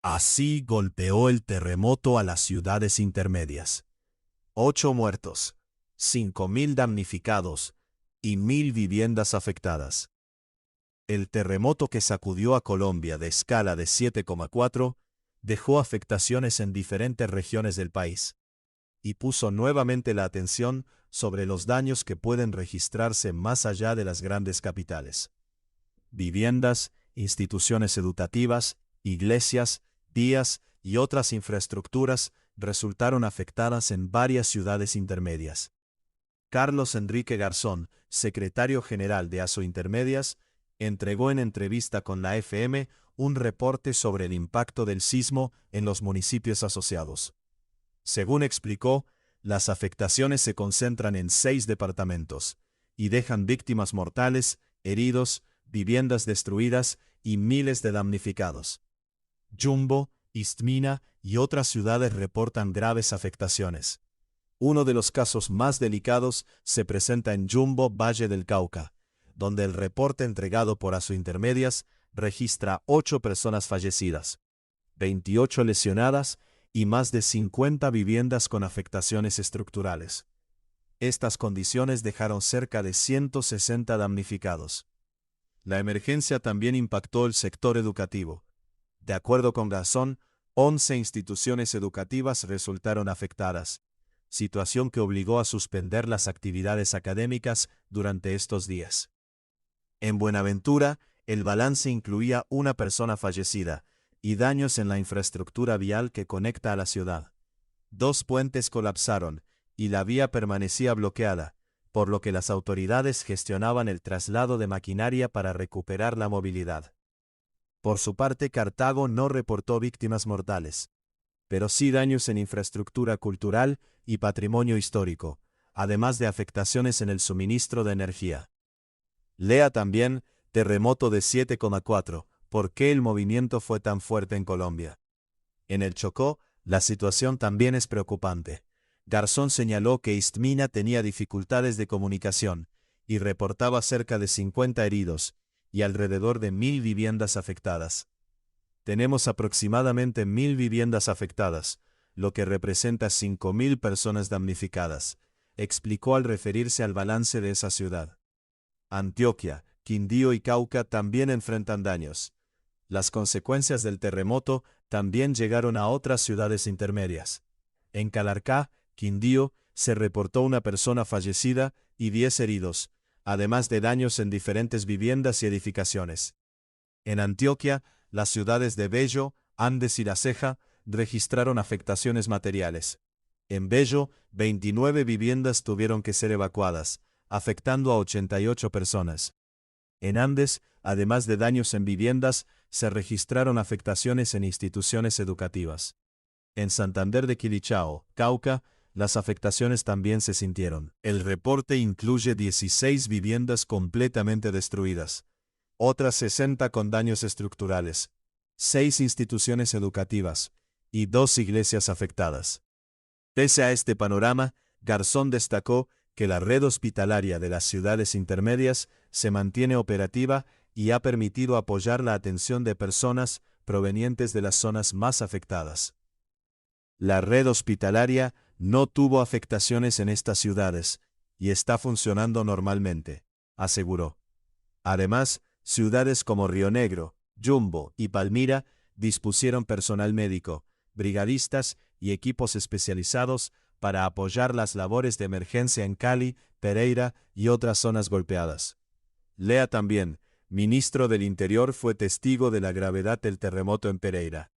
Así golpeó el terremoto a las ciudades intermedias. 8 muertos, 5.000 damnificados y 1.000 viviendas afectadas. El terremoto que sacudió a Colombia de escala de 7,4 dejó afectaciones en diferentes regiones del país y puso nuevamente la atención sobre los daños que pueden registrarse más allá de las grandes capitales. Viviendas, instituciones educativas, iglesias, vías y otras infraestructuras resultaron afectadas en varias ciudades intermedias. Carlos Enrique Garzón, secretario general de Asointermedias, entregó en entrevista con la FM un reporte sobre el impacto del sismo en los municipios asociados. Según explicó, las afectaciones se concentran en 6 departamentos y dejan víctimas mortales, heridos, viviendas destruidas y miles de damnificados. Jumbo, Istmina y otras ciudades reportan graves afectaciones. Uno de los casos más delicados se presenta en Jumbo, Valle del Cauca, donde el reporte entregado por Asointermedias registra 8 personas fallecidas, 28 lesionadas y más de 50 viviendas con afectaciones estructurales. Estas condiciones dejaron cerca de 160 damnificados. La emergencia también impactó el sector educativo. De acuerdo con Garzón, 11 instituciones educativas resultaron afectadas, situación que obligó a suspender las actividades académicas durante estos días. En Buenaventura, el balance incluía una persona fallecida y daños en la infraestructura vial que conecta a la ciudad. 2 puentes colapsaron y la vía permanecía bloqueada, por lo que las autoridades gestionaban el traslado de maquinaria para recuperar la movilidad. Por su parte, Cartago no reportó víctimas mortales, pero sí daños en infraestructura cultural y patrimonio histórico, además de afectaciones en el suministro de energía. Lea también, terremoto de 7,4, ¿por qué el movimiento fue tan fuerte en Colombia? En el Chocó, la situación también es preocupante. Garzón señaló que Istmina tenía dificultades de comunicación y reportaba cerca de 50 heridos y alrededor de 1.000 viviendas afectadas. Tenemos aproximadamente 1.000 viviendas afectadas, lo que representa 5.000 personas damnificadas, explicó al referirse al balance de esa ciudad. Antioquia, Quindío y Cauca también enfrentan daños. Las consecuencias del terremoto también llegaron a otras ciudades intermedias. En Calarcá, Quindío, se reportó una persona fallecida y 10 heridos, además de daños en diferentes viviendas y edificaciones. En Antioquia, las ciudades de Bello, Andes y La Ceja registraron afectaciones materiales. En Bello, 29 viviendas tuvieron que ser evacuadas, afectando a 88 personas. En Andes, además de daños en viviendas, se registraron afectaciones en instituciones educativas. En Santander de Quilichao, Cauca, las afectaciones también se sintieron. El reporte incluye 16 viviendas completamente destruidas, otras 60 con daños estructurales, 6 instituciones educativas y 2 iglesias afectadas. Pese a este panorama, Garzón destacó que la red hospitalaria de las ciudades intermedias se mantiene operativa y ha permitido apoyar la atención de personas provenientes de las zonas más afectadas. La red hospitalaria no tuvo afectaciones en estas ciudades y está funcionando normalmente, aseguró. Además, ciudades como Río Negro, Jumbo y Palmira dispusieron personal médico, brigadistas y equipos especializados para apoyar las labores de emergencia en Cali, Pereira y otras zonas golpeadas. Lea también, ministro del Interior fue testigo de la gravedad del terremoto en Pereira.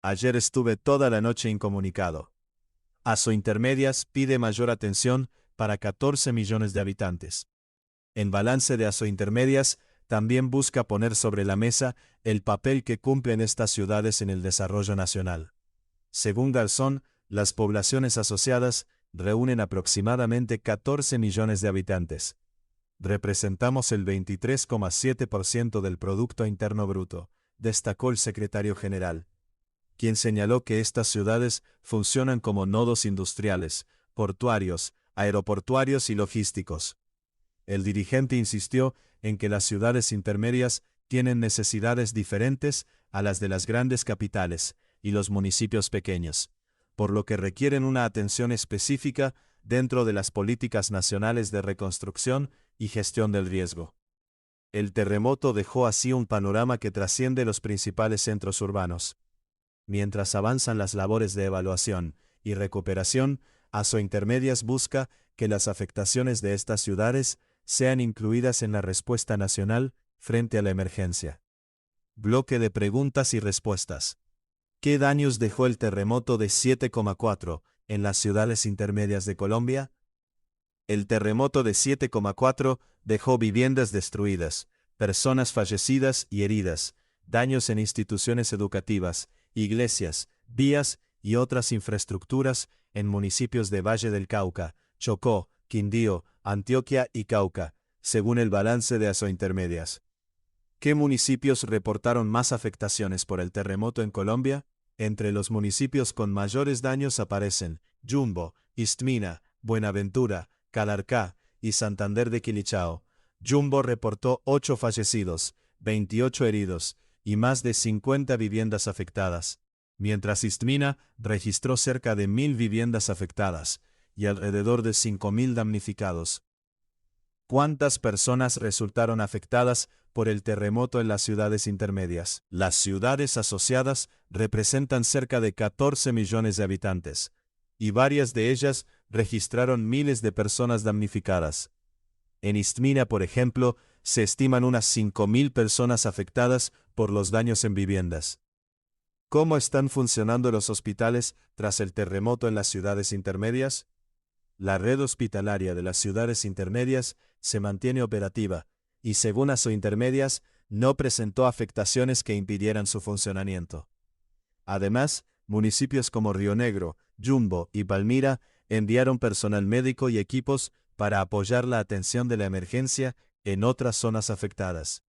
Ayer estuve toda la noche incomunicado. Asointermedias pide mayor atención para 14 millones de habitantes. En balance de Asointermedias, también busca poner sobre la mesa el papel que cumplen estas ciudades en el desarrollo nacional. Según Garzón, las poblaciones asociadas reúnen aproximadamente 14 millones de habitantes. Representamos el 23,7% del Producto Interno Bruto, destacó el secretario general, quien señaló que estas ciudades funcionan como nodos industriales, portuarios, aeroportuarios y logísticos. El dirigente insistió en que las ciudades intermedias tienen necesidades diferentes a las de las grandes capitales, y los municipios pequeños, por lo que requieren una atención específica dentro de las políticas nacionales de reconstrucción y gestión del riesgo. El terremoto dejó así un panorama que trasciende los principales centros urbanos. Mientras avanzan las labores de evaluación y recuperación, Asointermedias busca que las afectaciones de estas ciudades sean incluidas en la respuesta nacional frente a la emergencia. Bloque de preguntas y respuestas. ¿Qué daños dejó el terremoto de 7,4 en las ciudades intermedias de Colombia? El terremoto de 7,4 dejó viviendas destruidas, personas fallecidas y heridas, daños en instituciones educativas, iglesias, vías y otras infraestructuras en municipios de Valle del Cauca, Chocó, Quindío, Antioquia y Cauca, según el balance de Asointermedias. ¿Qué municipios reportaron más afectaciones por el terremoto en Colombia? Entre los municipios con mayores daños aparecen Yumbo, Istmina, Buenaventura, Calarcá y Santander de Quilichao. Yumbo reportó 8 fallecidos, 28 heridos y más de 50 viviendas afectadas, mientras Istmina registró cerca de 1.000 viviendas afectadas y alrededor de 5.000 damnificados. ¿Cuántas personas resultaron afectadas por el terremoto en las ciudades intermedias? Las ciudades asociadas representan cerca de 14 millones de habitantes, y varias de ellas registraron miles de personas damnificadas. En Istmina, por ejemplo, se estiman unas 5.000 personas afectadas por los daños en viviendas. ¿Cómo están funcionando los hospitales tras el terremoto en las ciudades intermedias? La red hospitalaria de las ciudades intermedias se mantiene operativa y, según Asointermedias, no presentó afectaciones que impidieran su funcionamiento. Además, municipios como Río Negro, Yumbo y Palmira enviaron personal médico y equipos para apoyar la atención de la emergencia en otras zonas afectadas.